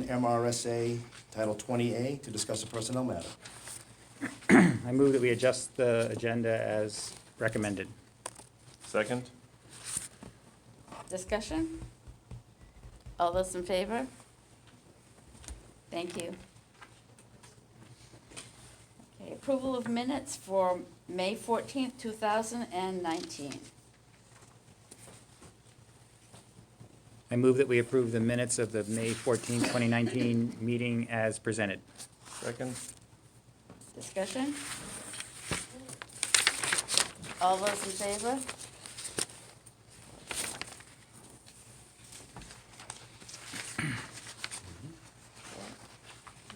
1 MRSA Title 20A to discuss a personnel matter. I move that we adjust the agenda as recommended. Second? Discussion? All those in favor? Thank you. Okay, approval of minutes for May 14th, 2019. I move that we approve the minutes of the May 14, 2019 meeting as presented. Second? Discussion? All those in favor?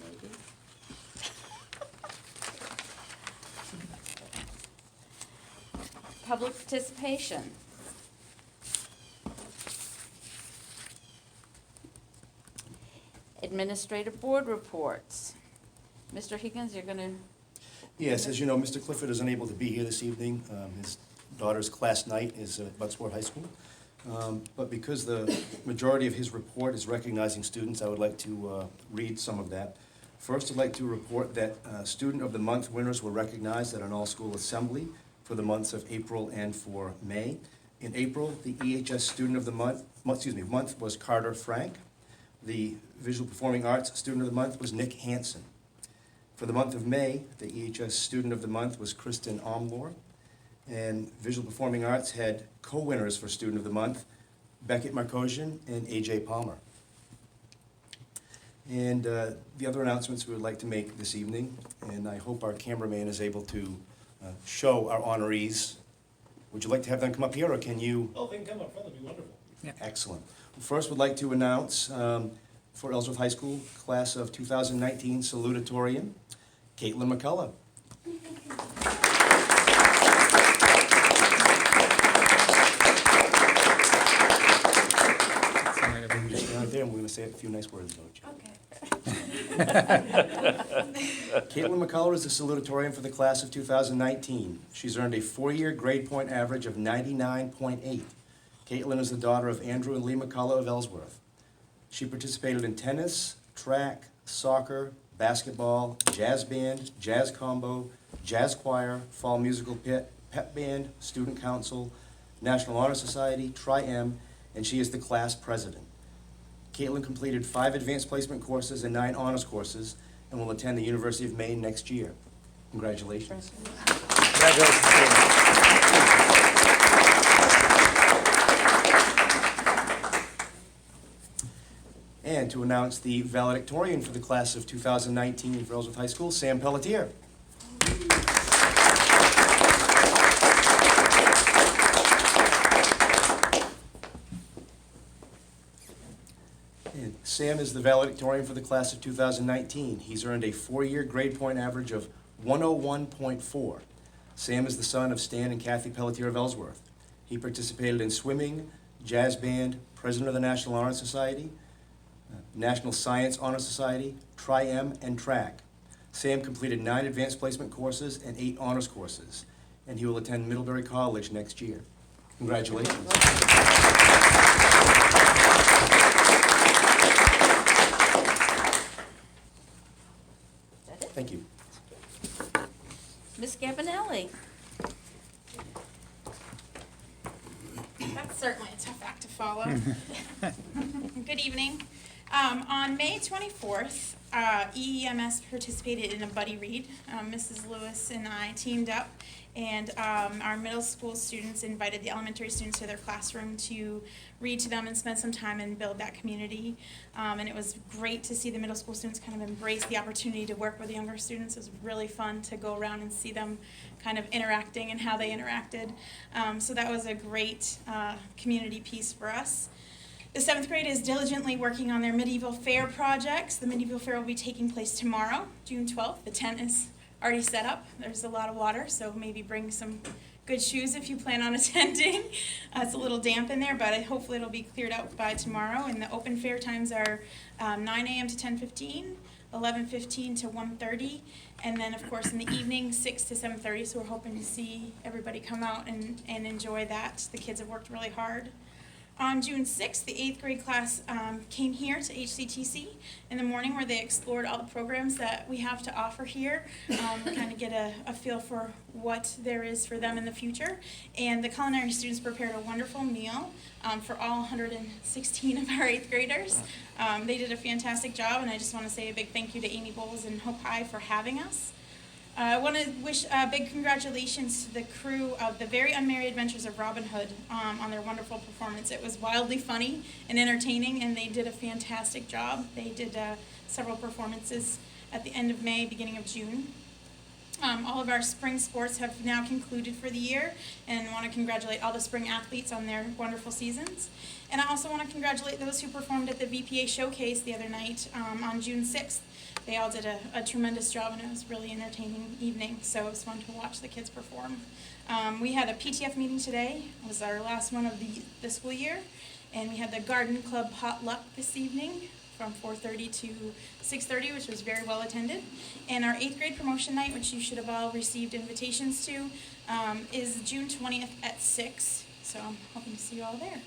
Maybe. Public participation. Administrative board reports. Mr. Higgins, you're going to, Yes, as you know, Mr. Clifford is unable to be here this evening. His daughter's class night is at Bucksport High School. But because the majority of his report is recognizing students, I would like to read some of that. First, I'd like to report that Student of the Month winners were recognized at an all-school assembly for the months of April and for May. In April, the EHS Student of the Month was Carter Frank. The Visual Performing Arts Student of the Month was Nick Hansen. For the month of May, the EHS Student of the Month was Kristen Omlor. And Visual Performing Arts had co-winners for Student of the Month, Beckett Markosian and AJ Palmer. And the other announcements we would like to make this evening, and I hope our cameraman is able to show our honorees. Would you like to have them come up here, or can you? Oh, they can come up front, that'd be wonderful. Excellent. First, we'd like to announce for Ellsworth High School, class of 2019 salutatorian, Caitlin McCullough. You just stand out there and we're going to say a few nice words about you. Caitlin McCullough is the salutatorian for the class of 2019. She's earned a 4-year grade point average of 99.8. Caitlin is the daughter of Andrew and Lee McCullough of Ellsworth. She participated in tennis, track, soccer, basketball, jazz band, jazz combo, jazz choir, fall musical pit, pep band, student council, National Honor Society, Tri-M, and she is the class president. Caitlin completed 5 advanced placement courses and 9 honors courses and will attend the University of Maine next year. Congratulations. Congratulations, Caitlin. And to announce the valedictorian for the class of 2019 for Ellsworth High School, Sam Pelletier. And Sam is the valedictorian for the class of 2019. He's earned a 4-year grade point average of 101.4. Sam is the son of Stan and Kathy Pelletier of Ellsworth. He participated in swimming, jazz band, president of the National Honor Society, National Science Honor Society, Tri-M, and track. Sam completed 9 advanced placement courses and 8 honors courses, and he will attend Middlebury College next year. Congratulations. is that it? Thank you. Ms. Gabinelli? That's certainly a tough act to follow. Good evening. On May 24th, EEMS participated in a buddy read. Mrs. Lewis and I teamed up, and our middle school students invited the elementary students to their classroom to read to them and spend some time and build that community. And it was great to see the middle school students kind of embrace the opportunity to work with the younger students. It was really fun to go around and see them kind of interacting and how they interacted. So that was a great community piece for us. The 7th grade is diligently working on their medieval fair projects. The medieval fair will be taking place tomorrow, June 12th. The tent is already set up. There's a lot of water, so maybe bring some good shoes if you plan on attending. It's a little damp in there, but hopefully it'll be cleared out by tomorrow. And the open fair times are 9 a.m. to 10:15, 11:15 to 1:30, and then of course in the evening 6 to 7:30. So we're hoping to see everybody come out and enjoy that. The kids have worked really hard. On June 6th, the 8th grade class came here to HCTC in the morning where they explored all the programs that we have to offer here, kind of get a feel for what there is for them in the future. And the culinary students prepared a wonderful meal for all 116 of our 8th graders. They did a fantastic job, and I just want to say a big thank you to Amy Bowles and Hope High for having us. I want to wish big congratulations to the crew of the Very Unmarried Adventures of Robin Hood on their wonderful performance. It was wildly funny and entertaining, and they did a fantastic job. They did several performances at the end of May, beginning of June. All of our spring sports have now concluded for the year, and I want to congratulate all the spring athletes on their wonderful seasons. And I also want to congratulate those who performed at the VPA Showcase the other night on June 6th. They all did a tremendous job, and it was a really entertaining evening, so it was fun to watch the kids perform. We had a PTF meeting today. It was our last one of the school year, and we had the Garden Club potluck this evening from 4:30 to 6:30, which was very well attended. And our 8th grade promotion night, which you should have all received invitations to, is June 20th at 6, so I'm hoping to see you all there.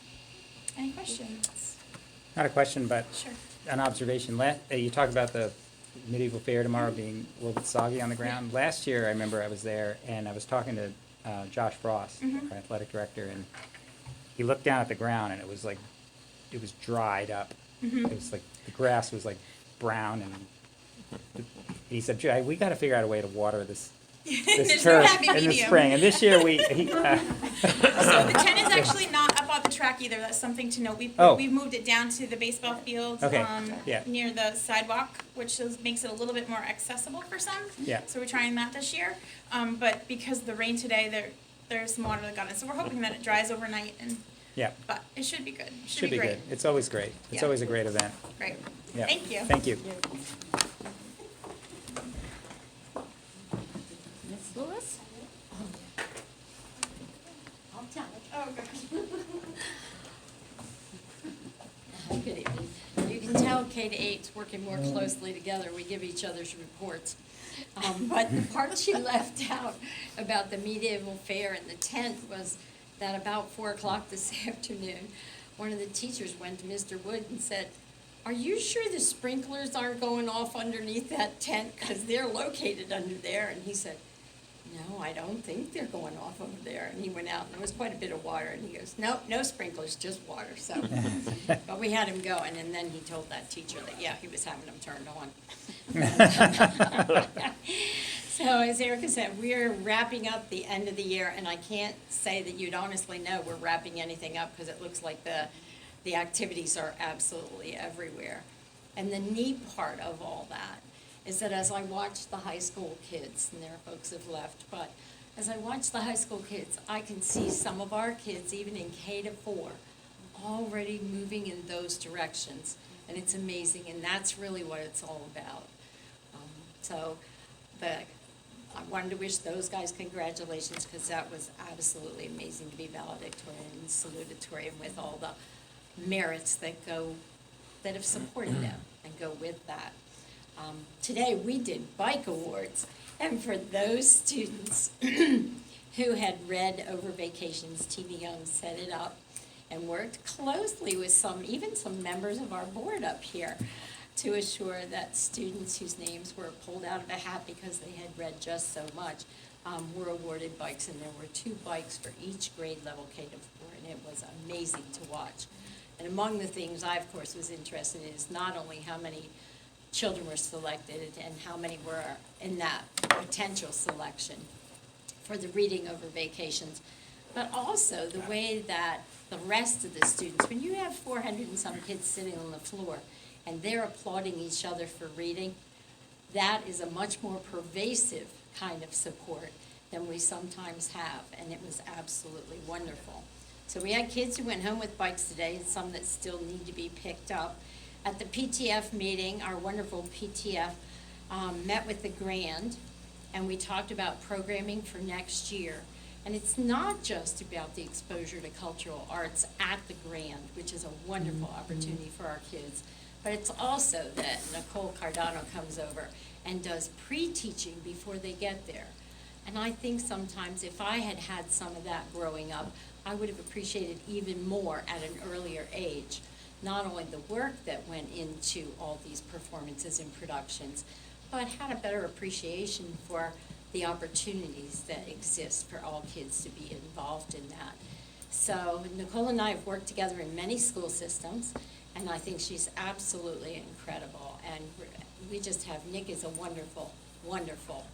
Any questions? Not a question, but Sure. an observation. You talked about the medieval fair tomorrow being a little bit soggy on the ground. Last year, I remember I was there, and I was talking to Josh Frost, our athletic director, and he looked down at the ground, and it was dried up. It was like, the grass was like brown, and he said, "Jay, we got to figure out a way to water this There's no turf happy in the medium. spring." And this year, So the tent is actually not up on the track either. That's something to note. Oh. We've moved it down to the baseball field Okay, yeah. near the sidewalk, which makes it a little bit more accessible for some. Yeah. So we're trying that this year. But because of the rain today, there's some water that got in. So we're hoping that it dries overnight, yeah, but it should be good. should be great. good. It's always great. It's Yeah. always a great event. Great. Yeah. Thank you. Thank you. Ms. Lewis? I'll tell it. Oh, gosh. Good evening. You can tell K-8's working more closely together. We give each other's reports. But the part she left out about the medieval fair and the tent was that about 4 o'clock this afternoon, one of the teachers went to Mr. Wood and said, "Are you sure the sprinklers aren't going off underneath that tent? Because they're located under there." And he said, "No, I don't think they're going off over there." And he went out, and there was quite a bit of water, and he goes, no sprinklers, just water, so. But we had him going, and then he told that teacher that, yeah, he was having them turned on. So as Erica said, we're wrapping up the end of the year, and I can't say that you'd honestly know we're wrapping anything up, because it looks like the activities are absolutely everywhere. And the neat part of all that is that as I watch the high school kids, and there are folks who've left, but as I watch the high school kids, I can see some of our kids, even in K-4, already moving in those directions. And it's amazing, and that's really what it's all about. I wanted to wish those guys congratulations, because that was absolutely amazing to be valedictorian and salutatory, and with all the merits that have supported them and go with that. Today we did bike awards, and for those students who had read over vacations, Tina Young set it up and worked closely with even some members of our board up here to assure that students whose names were pulled out of a hat because they had read just so much were awarded bikes, and there were 2 bikes for each grade level K-4, and it was amazing to watch. And among the things I, of course, was interested in is not only how many children were selected and how many were in that potential selection for the reading over vacations, but also the way that the rest of the students, when you have 400 and some kids sitting on the floor and they're applauding each other for reading, that is a much more pervasive kind of support than we sometimes have, and it was absolutely wonderful. So we had kids who went home with bikes today, and some that still need to be picked up. At the PTF meeting, our wonderful PTF met with the Grand, and we talked about programming for next year. And it's not just about the exposure to cultural arts at the Grand, which is a wonderful opportunity for our kids, but it's also that Nicole Cardano comes over and does pre-teaching before they get there. And I think sometimes if I had had some of that growing up, I would have appreciated even more at an earlier age, not only the work that went into all these performances and productions, but had a better appreciation for the opportunities that exist for all kids to be involved in that. So Nicole and I have worked together in many school systems, and I think she's absolutely incredible. And we just have, Nick is a wonderful, wonderful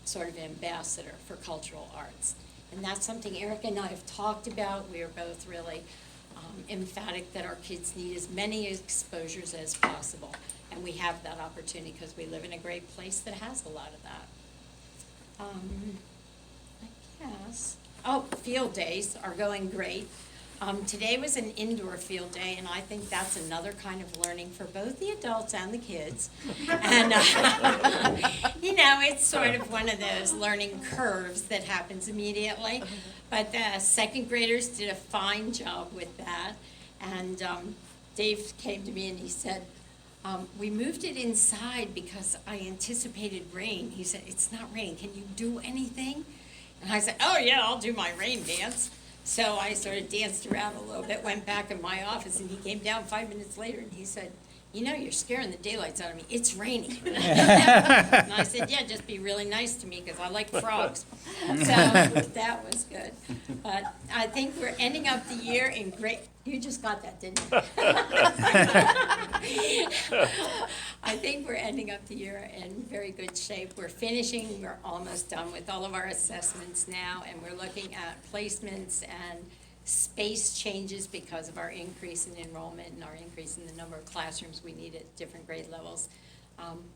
sort of ambassador for cultural arts. And that's something Erica and I have talked about. We are both really emphatic that our kids need as many exposures as possible. And we have that opportunity because we live in a great place that has a lot of that. I guess, field days are going great. Today was an indoor field day, and I think that's another kind of learning for both the adults and the kids. And, it's sort of one of those learning curves that happens immediately. But the second graders did a fine job with that. And Dave came to me and he said, we moved it inside because I anticipated rain. He said, it's not raining. Can you do anything? And I said, oh, yeah, I'll do my rain dance. So I sort of danced around a little bit, went back in my office, and he came down 5 minutes later, and he said, you're scaring the daylights out of me. It's raining. And I said, yeah, just be really nice to me, because I like frogs. So that was good. But I think we're ending up the year in great, you just got that, didn't you? I think we're ending up the year in very good shape. We're almost done with all of our assessments now, and we're looking at placements and space changes because of our increase in enrollment and our increase in the number of classrooms we need at different grade levels.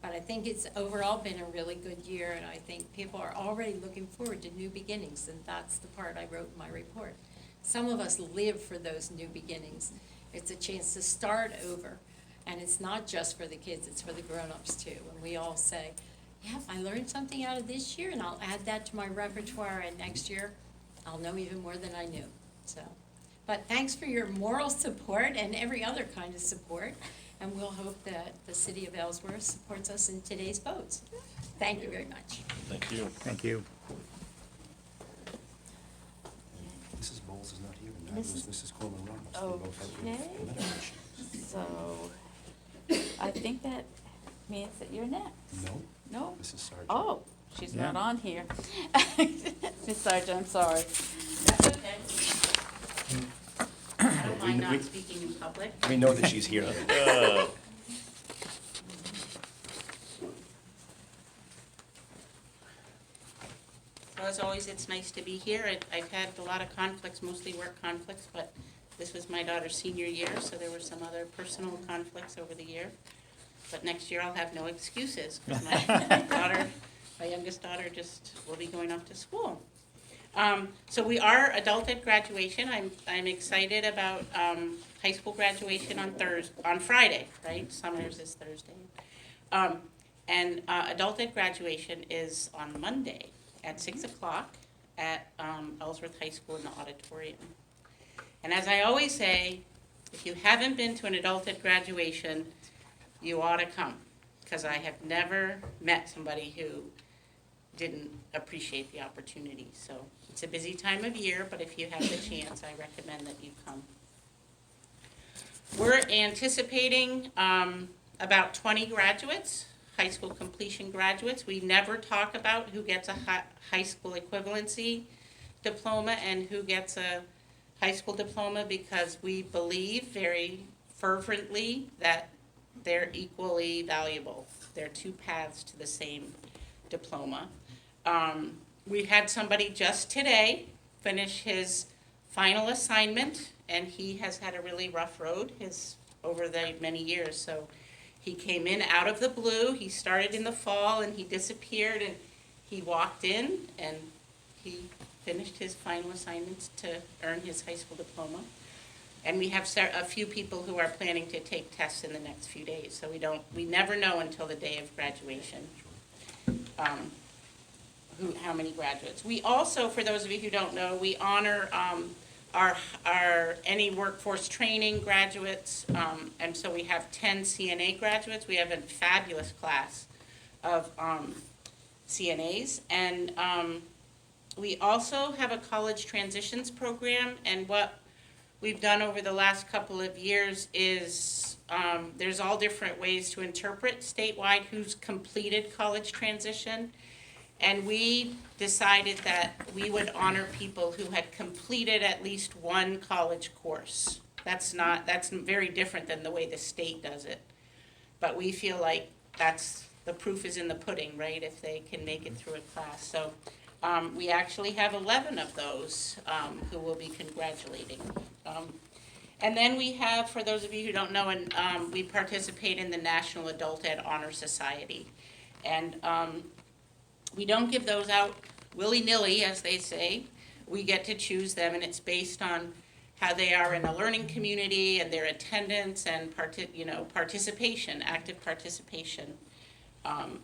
But I think it's overall been a really good year, and I think people are already looking forward to new beginnings, and that's the part I wrote in my report. Some of us live for those new beginnings. It's a chance to start over, and it's not just for the kids, it's for the grown-ups too. And we all say, yeah, I learned something out of this year, and I'll add that to my repertoire, and next year I'll know even more than I knew. So, but thanks for your moral support and every other kind of support, and we'll hope that the city of Ellsworth supports us in today's votes. Thank you very much. Thank you. Thank you. Mrs. Bowles is not here, and neither is Mrs. Coleman Ramos. They both have Okay. medical issues. So, I think that means that you're next. No, No? Mrs. Sargent. Oh, she's not Yeah. on here. Ms. Sargent, I'm sorry. That's okay. I don't mind We- not speaking in public. We know that she's here. So as always, it's nice to be here. I've had a lot of conflicts, mostly work conflicts, but this was my daughter's senior year, so there were some other personal conflicts over the year. But next year I'll have no excuses, because my youngest daughter just will be going off to school. So we are adult at graduation. I'm excited about high school graduation on Friday, right? Summers is Thursday. And adult at graduation is on Monday at 6 o'clock at Ellsworth High School in the auditorium. And as I always say, if you haven't been to an adult at graduation, you ought to come, because I have never met somebody who didn't appreciate the opportunity. So it's a busy time of year, but if you have the chance, I recommend that you come. We're anticipating about 20 graduates, high school completion graduates. We never talk about who gets a high school equivalency diploma and who gets a high school diploma, because we believe very fervently that they're equally valuable. They're two paths to the same diploma. We had somebody just today finish his final assignment, and he has had a really rough road over the many years. So he came in out of the blue. He started in the fall, and he disappeared, and he walked in, and he finished his final assignments to earn his high school diploma. And we have a few people who are planning to take tests in the next few days. So we never know until the day of graduation how many graduates. We also, for those of you who don't know, we honor any workforce training graduates, and so we have 10 CNA graduates. We have a fabulous class of CNAs, and We also have a college transitions program, and what we've done over the last couple of years is there's all different ways to interpret statewide who's completed college transition. And we decided that we would honor people who had completed at least one college course. That's very different than the way the state does it. But we feel like the proof is in the pudding, right, if they can make it through a class. So we actually have 11 of those who will be congratulating. And then we have, for those of you who don't know, we participate in the National Adult Ed Honor Society. And we don't give those out willy-nilly, as they say. We get to choose them, and it's based on how they are in a learning community and their attendance and participation, active participation.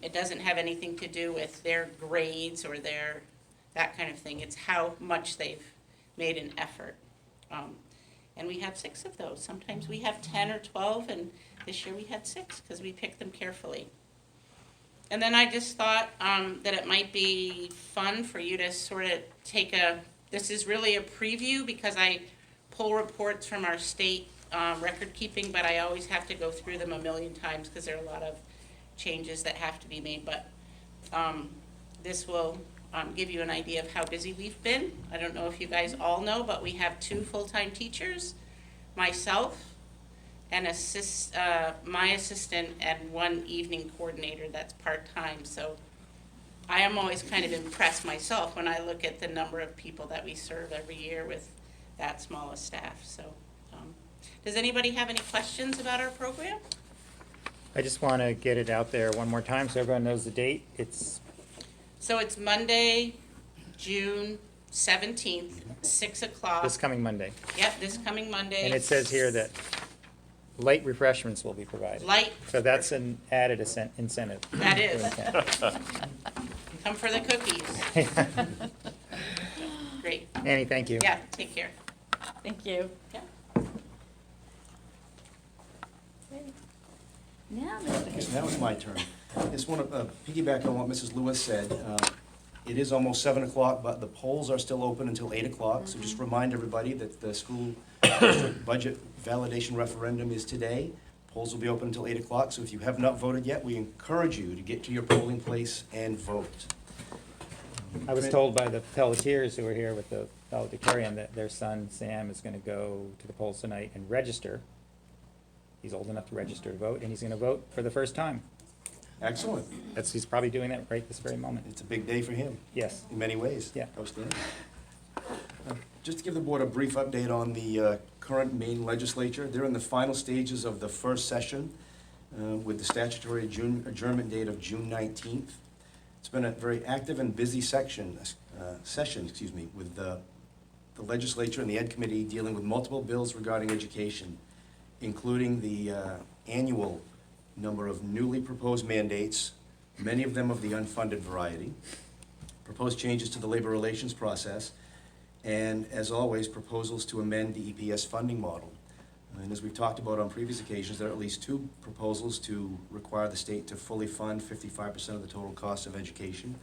It doesn't have anything to do with their grades or that kind of thing. It's how much they've made an effort. And we have 6 of those. Sometimes we have 10 or 12, and this year we had 6 because we picked them carefully. And then I just thought that it might be fun for you to sort of this is really a preview because I pull reports from our state record keeping, but I always have to go through them a million times because there are a lot of changes that have to be made. But this will give you an idea of how busy we've been. I don't know if you guys all know, but we have 2 full-time teachers, myself, and my assistant, and 1 evening coordinator that's part-time. So I am always kind of impressed myself when I look at the number of people that we serve every year with that small a staff. So does anybody have any questions about our program? I just want to get it out there one more time so everyone knows the date. So it's Monday, June 17th, 6 o'clock. This coming Monday. Yep, this coming Monday. And it says here that light refreshments will be provided. Light. So that's an added incentive. That is. Come for the cookies. Great. Annie, thank you. Yeah, take care. Thank you. Yeah. Now, Now it's my turn. I just want to piggyback on what Mrs. Lewis said. It is almost 7 o'clock, but the polls are still open until 8 o'clock. So just remind everybody that the school district budget validation referendum is today. Polls will be open until 8 o'clock. So if you have not voted yet, we encourage you to get to your polling place and vote. I was told by the Pelletiers who were here with the valedictorian that their son Sam is going to go to the polls tonight and register. He's old enough to register to vote, and he's going to vote for the first time. Excellent. He's probably doing that right this very moment. It's a big day for him. Yes. In many ways. Yeah. Outstanding. Just to give the board a brief update on the current Maine legislature, they're in the final stages of the first session with the statutory adjournment date of June 19th. It's been a very active and busy session, with the legislature and the Ed Committee dealing with multiple bills regarding education, including the annual number of newly proposed mandates, many of them of the unfunded variety, proposed changes to the labor relations process, and as always, proposals to amend the EPS funding model. And as we've talked about on previous occasions, there are at least 2 proposals to require the state to fully fund 55% of the total cost of education.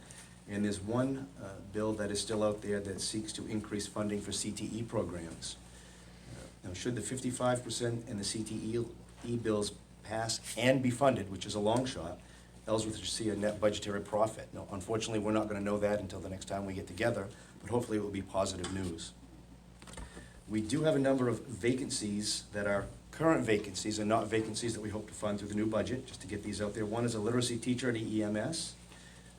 And there's one bill that is still out there that seeks to increase funding for CTE programs. Now, should the 55% and the CTE bills pass and be funded, which is a long shot, Ellsworth should see a net budgetary profit. Now, unfortunately, we're not going to know that until the next time we get together, but hopefully it will be positive news. We do have a number of vacancies that are current vacancies and not vacancies that we hope to fund through the new budget, just to get these out there. One is a literacy teacher at EMS,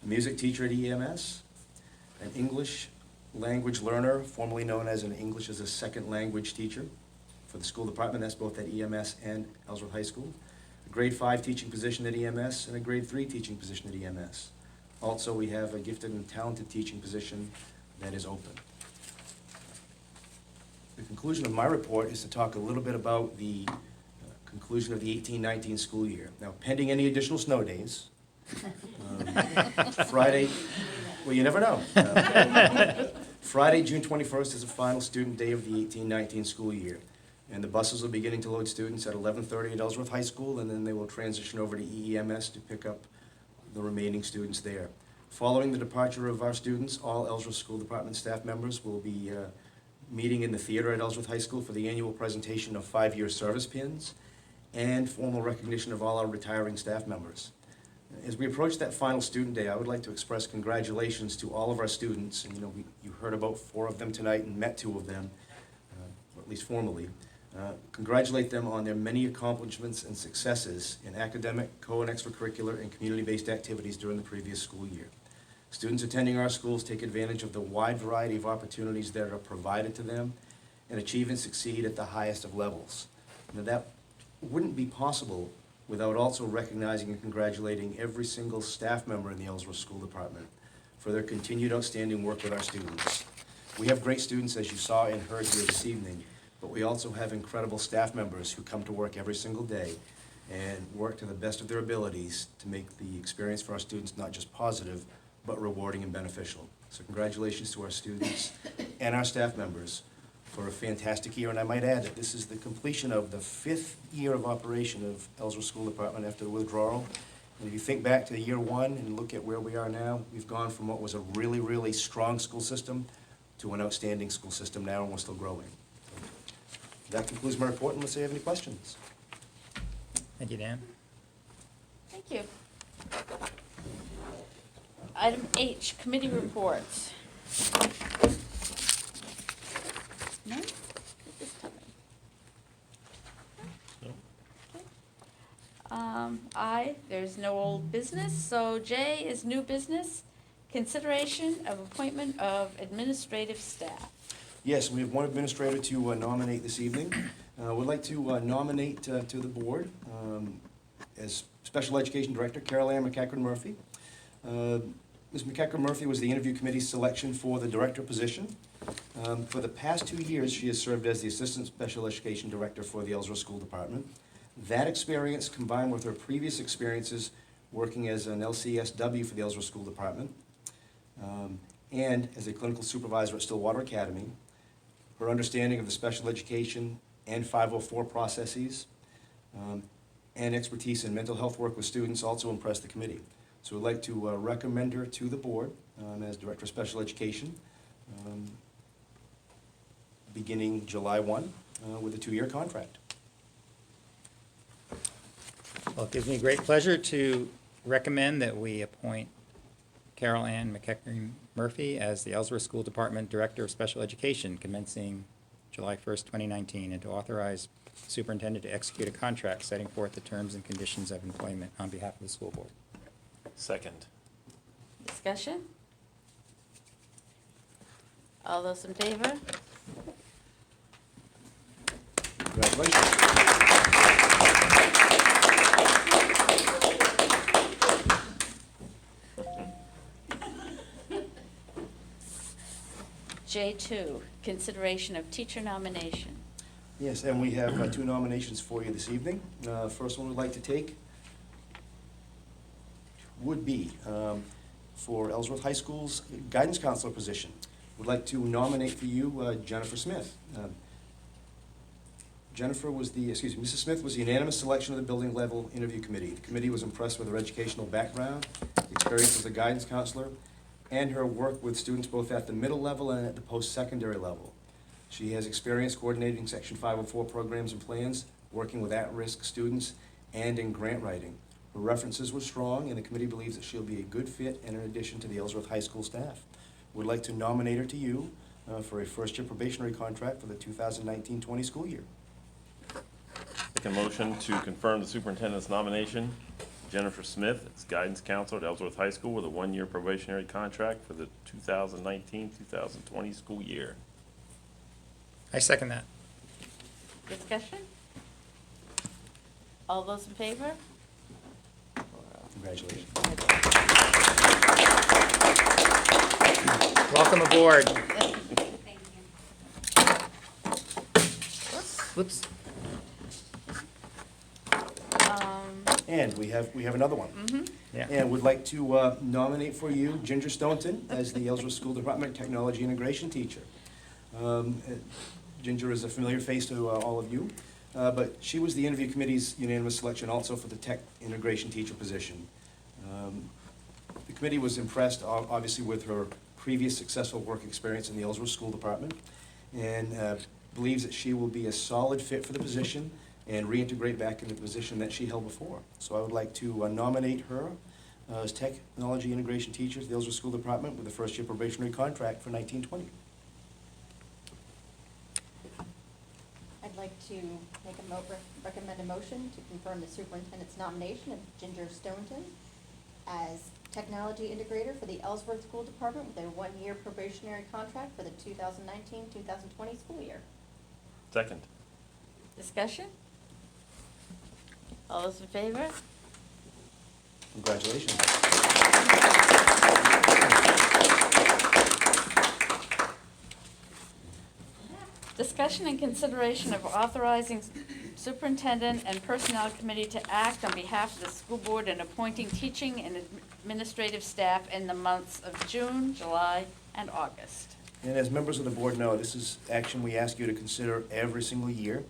a music teacher at EMS, an English language learner, formerly known as an English as a second language teacher for the school department. That's both at EMS and Ellsworth High School. A grade 5 teaching position at EMS and a grade 3 teaching position at EMS. Also, we have a gifted and talented teaching position that is open. The conclusion of my report is to talk a little bit about the conclusion of the 18-19 school year. Now, pending any additional snow days, Friday, well, you never know. Friday, June 21st is the final student day of the 18-19 school year. And the buses will be beginning to load students at 11:30 at Ellsworth High School, and then they will transition over to EEMS to pick up the remaining students there. Following the departure of our students, all Ellsworth School Department staff members will be meeting in the theater at Ellsworth High School for the annual presentation of 5-year service pins and formal recognition of all our retiring staff members. As we approach that final student day, I would like to express congratulations to all of our students. And you heard about 4 of them tonight and met 2 of them, or at least formally. Congratulate them on their many accomplishments and successes in academic, co- and extracurricular, and community-based activities during the previous school year. Students attending our schools take advantage of the wide variety of opportunities that are provided to them and achieve and succeed at the highest of levels. Now, that wouldn't be possible without also recognizing and congratulating every single staff member in the Ellsworth School Department for their continued outstanding work with our students. We have great students, as you saw and heard here this evening, but we also have incredible staff members who come to work every single day and work to the best of their abilities to make the experience for our students not just positive, but rewarding and beneficial. So congratulations to our students and our staff members for a fantastic year. And I might add that this is the completion of the 5th year of operation of Ellsworth School Department after the withdrawal. And if you think back to year 1 and look at where we are now, we've gone from what was a really, really strong school system to an outstanding school system now, and we're still growing. So that concludes my report, unless you have any questions. Thank you, Dan. Thank you. Item H, committee reports. None? This time. I, there's no old business, so J is new business. Consideration of appointment of administrative staff. Yes, we have one administrator to nominate this evening. Would like to nominate to the board as Special Education Director, Carol Ann McEachran Murphy. Ms. McEachran Murphy was the interview committee's selection for the director position. For the past 2 years, she has served as the Assistant Special Education Director for the Ellsworth School Department. That experience, combined with her previous experiences working as an LCSW for the Ellsworth School Department, and as a clinical supervisor at Stillwater Academy, her understanding of the special education and 504 processes, and expertise in mental health work with students also impressed the committee. So we'd like to recommend her to the board as Director of Special Education, beginning July 1 with a 2-year contract. Well, it gives me great pleasure to recommend that we appoint Carol Ann McEachran Murphy as the Ellsworth School Department Director of Special Education commencing July 1st, 2019, and to authorize superintendent to execute a contract setting forth the terms and conditions of employment on behalf of the school board. Second. Discussion? All those in favor? Congratulations. J2, consideration of teacher nomination. Yes, and we have 2 nominations for you this evening. First one we'd like to take would be for Ellsworth High School's guidance counselor position. We'd like to nominate for you Jennifer Smith. Mrs. Smith was the unanimous selection of the building level interview committee. The committee was impressed with her educational background, experience as a guidance counselor, and her work with students both at the middle level and at the post-secondary level. She has experience coordinating Section 504 programs and plans, working with at-risk students, and in grant writing. Her references were strong, and the committee believes that she'll be a good fit and an addition to the Ellsworth High School staff. We'd like to nominate her to you for a first-year probationary contract for the 2019-20 school year. Make a motion to confirm the superintendent's nomination, Jennifer Smith, as guidance counselor at Ellsworth High School with a 1-year probationary contract for the 2019-2020 school year. I second that. Discussion? All those in favor? Congratulations. Welcome aboard. Thank you. Whoops. And we have another one. Yeah. And would like to nominate for you Ginger Stonton as the Ellsworth School Department Technology Integration Teacher. Ginger is a familiar face to all of you, but she was the interview committee's unanimous selection also for the tech integration teacher position. The committee was impressed, obviously, with her previous successful work experience in the Ellsworth School Department, and believes that she will be a solid fit for the position and reintegrate back into the position that she held before. So I would like to nominate her as Technology Integration Teacher at the Ellsworth School Department with a first-year probationary contract for 1920. I'd like to recommend a motion to confirm the superintendent's nomination of Ginger Stonton as technology integrator for the Ellsworth School Department with a one-year probationary contract for the 2019-2020 school year. Second. Discussion? All those in favor? Congratulations. Discussion and consideration of authorizing superintendent and personnel committee to act on behalf of the school board and appointing teaching and administrative staff in the months of June, July, and August. And as members of the board know, this is action we ask you to consider every single year.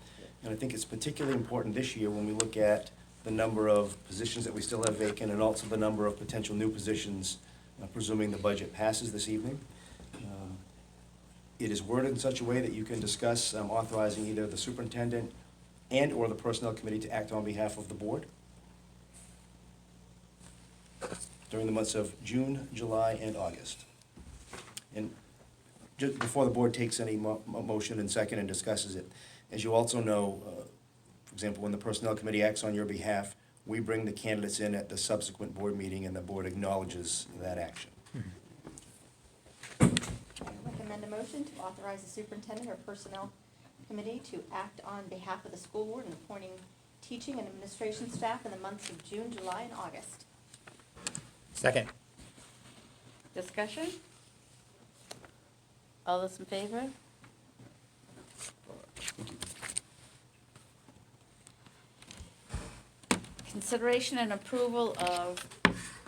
And I think it's particularly important this year when we look at the number of positions that we still have vacant and also the number of potential new positions, presuming the budget passes this evening. It is worded in such a way that you can discuss authorizing either the superintendent and/or the personnel committee to act on behalf of the board during the months of June, July, and August. And just before the board takes any motion and second and discusses it, as you also know, for example, when the personnel committee acts on your behalf, we bring the candidates in at the subsequent board meeting and the board acknowledges that action. I recommend a motion to authorize the superintendent or personnel committee to act on behalf of the school board in appointing teaching and administration staff in the months of June, July, and August. Second. Discussion? All those in favor? Consideration and approval of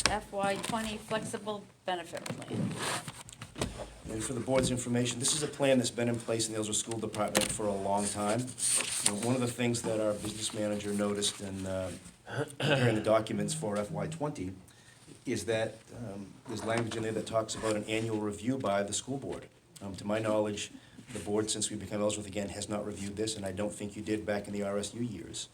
FY20 flexible benefit plan. And for the board's information, this is a plan that's been in place in the Ellsworth School Department for a long time. One of the things that our business manager noticed in preparing the documents for FY20 is that there's language in there that talks about an annual review by the school board. To my knowledge, the board, since we become Ellsworth again, has not reviewed this, and I don't think you did back in the RSU years.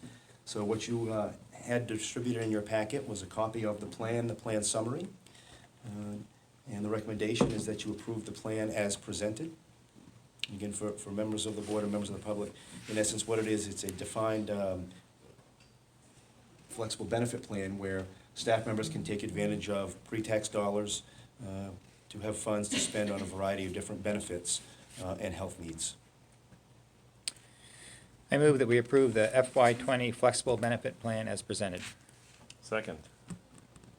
So what you had distributed in your packet was a copy of the plan summary. And the recommendation is that you approve the plan as presented. Again, for members of the board and members of the public, in essence, what it is, it's a defined flexible benefit plan where staff members can take advantage of pre-tax dollars to have funds to spend on a variety of different benefits and health needs. I move that we approve the FY20 flexible benefit plan as presented. Second.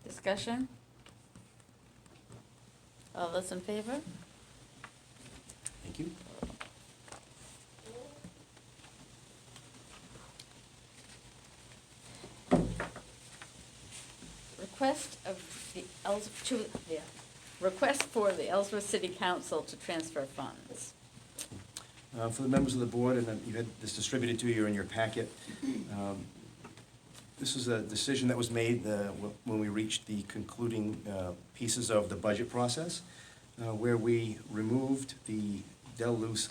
Discussion? All those in favor? Thank you. Request for the Ellsworth City Council to transfer funds. For the members of the board, and you had this distributed to you in your packet, this is a decision that was made when we reached the concluding pieces of the budget process, where we removed the Del Luce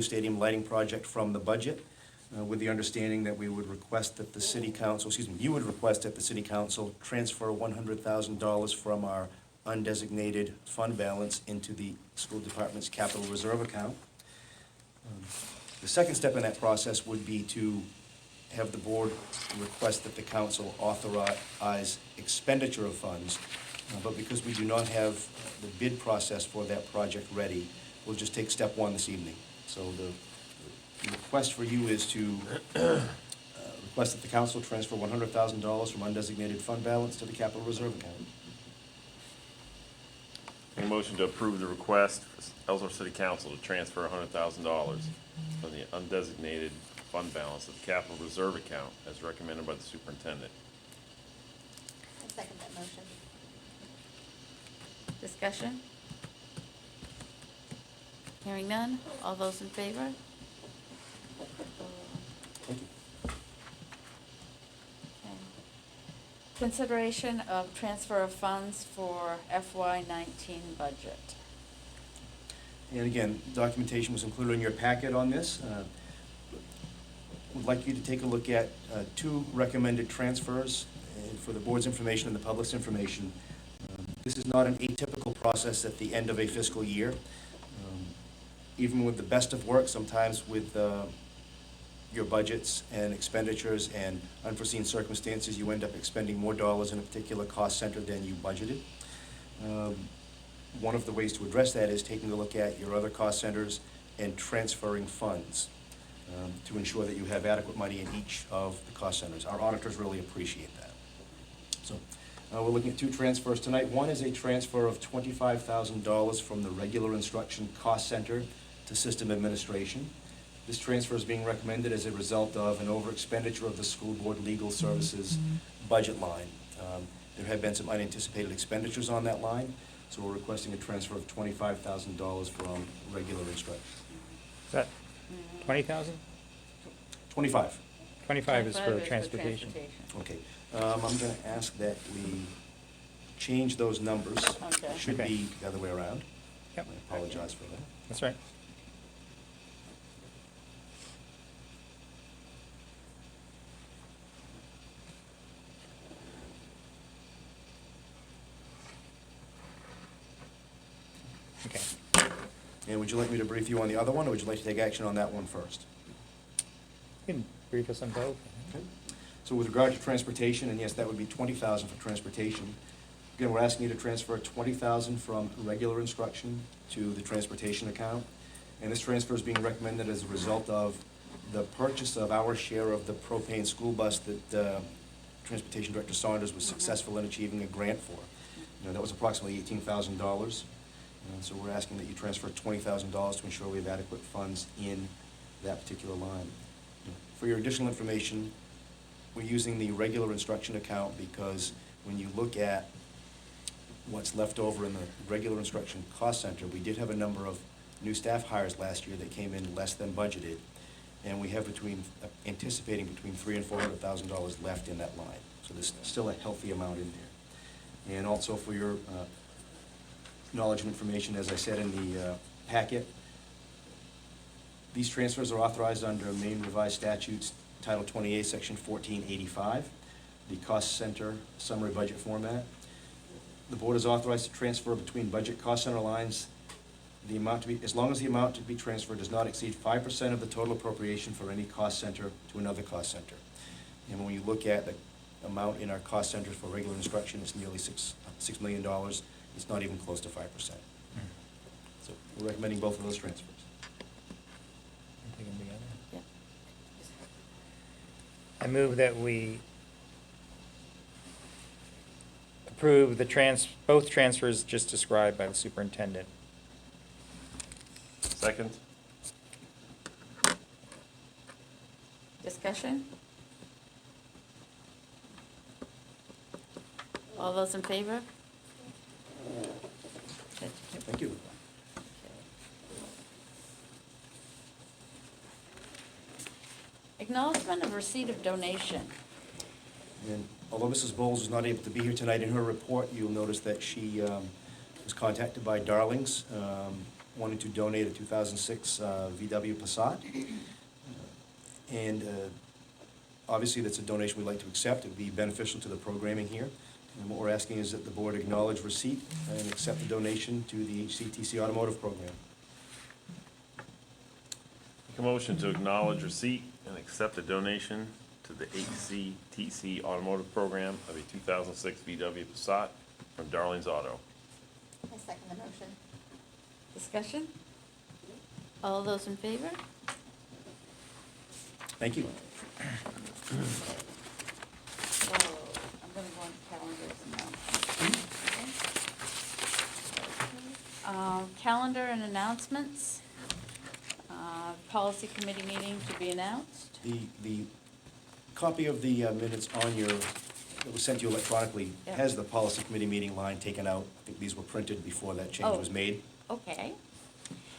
Stadium lighting project from the budget, with the understanding that we would request that the city council, you would request that the city council transfer $100,000 from our undesignated fund balance into the school department's capital reserve account. The second step in that process would be to have the board request that the council authorize expenditure of funds, but because we do not have the bid process for that project ready, we'll just take step one this evening. So the request for you is to request that the council transfer $100,000 from undesignated fund balance to the capital reserve account. A motion to approve the request for Ellsworth City Council to transfer $100,000 from the undesignated fund balance of the capital reserve account as recommended by the superintendent. I second that motion. Discussion? Hearing none, all those in favor? Thank you. Okay. consideration of transfer of funds for FY19 budget. And again, documentation was included in your packet on this. Would like you to take a look at two recommended transfers for the board's information and the public's information. This is not an atypical process at the end of a fiscal year. Even with the best of work, sometimes with your budgets and expenditures and unforeseen circumstances, you end up expending more dollars in a particular cost center than you budgeted. One of the ways to address that is taking a look at your other cost centers and transferring funds to ensure that you have adequate money in each of the cost centers. Our auditors really appreciate that. So we're looking at two transfers tonight. One is a transfer of $25,000 from the regular instruction cost center to system administration. This transfer is being recommended as a result of an overexpenditure of the school board legal services budget line. There have been some unanticipated expenditures on that line, so we're requesting a transfer of $25,000 from regular instruction. Is that 20,000? 25. 25 is for 25 transportation. Okay. I'm going to ask that we change those numbers. Okay. It should Okay. be the other way around. Yep, I apologize for that. that's right. Okay. And would you like me to brief you on the other one, or would you like to take action on that one first? You can brief us on both. Okay. So with regard to transportation, and yes, that would be $20,000 for transportation. Again, we're asking you to transfer $20,000 from regular instruction to the transportation account. And this transfer is being recommended as a result of the purchase of our share of the propane school bus that Transportation Director Saunders was successful in achieving a grant for. That was approximately $18,000. So we're asking that you transfer $20,000 to ensure we have adequate funds in that particular line. For your additional information, we're using the regular instruction account because when you look at what's left over in the regular instruction cost center, we did have a number of new staff hires last year that came in less than budgeted, and we have anticipating between $300,000 and $400,000 left in that line. So there's still a healthy amount in there. And also for your knowledge and information, as I said in the packet, these transfers are authorized under Maine Revised Statutes, Title 28, Section 1485, the cost center summary budget format. The board is authorized to transfer between budget cost center lines the amount to be, as long as the amount to be transferred does not exceed 5% of the total appropriation for any cost center to another cost center. And when you look at the amount in our cost centers for regular instruction, it's nearly $6 million. It's not even close to 5%. So we're recommending both of those transfers. Take them together. Yeah. I move that we approve both transfers just described by the superintendent. Second? Discussion? All those in favor? Good. Thank you. Acknowledgement of receipt of donation. And although Mrs. Bowles is not able to be here tonight, in her report, you'll notice that she was contacted by Darlings wanting to donate a 2006 VW Passat. And obviously, that's a donation we'd like to accept. It would be beneficial to the programming here. And what we're asking is that the board acknowledge receipt and accept the donation to the HCTC Automotive Program. Make a motion to acknowledge receipt and accept a donation to the HCTC Automotive Program of a 2006 VW Passat from Darlings Auto. I second the motion. Discussion? All those in favor? Thank you. So, I'm gonna go on calendars now. Calendar and announcements. Policy committee meeting to be announced. The copy of the minutes on your, that was sent to you electronically, Yeah. has the policy committee meeting line taken out. I think these were printed before that change Oh. was made. Okay.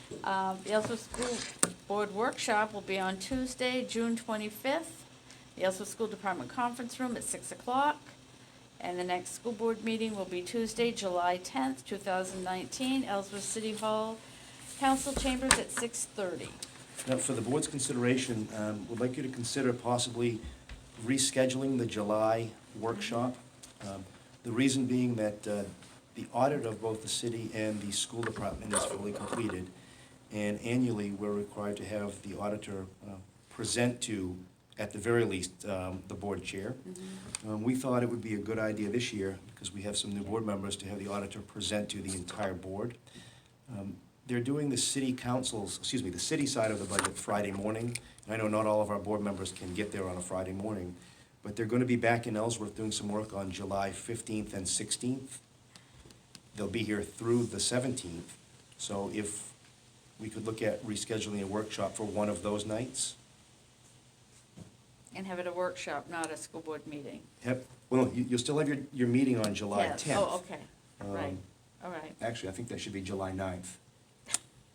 The Ellsworth School Board Workshop will be on Tuesday, June 25th. The Ellsworth School Department Conference Room at 6 o'clock. And the next school board meeting will be Tuesday, July 10th, 2019, Ellsworth City Hall, council chambers at 6:30. Now, for the board's consideration, we'd like you to consider possibly rescheduling the July workshop. The reason being that the audit of both the city and the school department is fully completed, and annually, we're required to have the auditor present to, at the very least, the board chair. We thought it would be a good idea this year, because we have some new board members, to have the auditor present to the entire board. They're doing the city council's, the city side of the budget Friday morning. And I know not all of our board members can get there on a Friday morning, but they're gonna be back in Ellsworth doing some work on July 15th and 16th. They'll be here through the 17th. So if we could look at rescheduling a workshop for one of those nights. And have it a workshop, not a school board meeting. Well, you'll still have your meeting on July Yes. 10th. Oh, okay, right, Um, all right, Actually, I think that should be July 9th.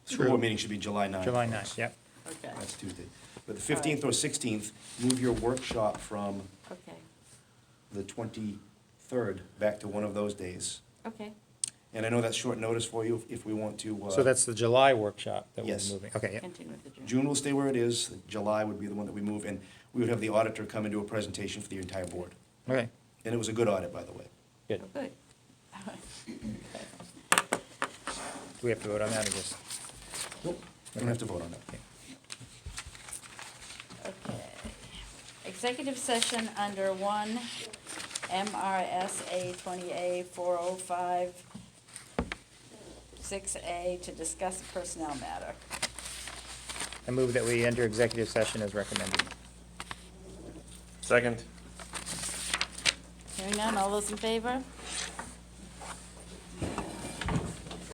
School True. board meeting should be July 9th. July 9th, yep. okay, That's Tuesday. But the 15th or 16th, move your workshop from okay, the 23rd back to one of those days. okay. And I know that's short notice for you if we want to. So that's the July workshop that we're Yes. moving. Okay, yep. Continue with the June. June will stay where it is. July would be the one that we move, and we would have the auditor come and do a presentation for the entire board. Okay, And it was a good audit, by the way. good. Oh, good. Do we have to vote on that or just? Nope, don't have to vote on that. Okay. Executive session under 1 MRSA 20A 405 6A to discuss a personnel matter. I move that we enter executive session as recommended. Second? Hearing none, all those in favor?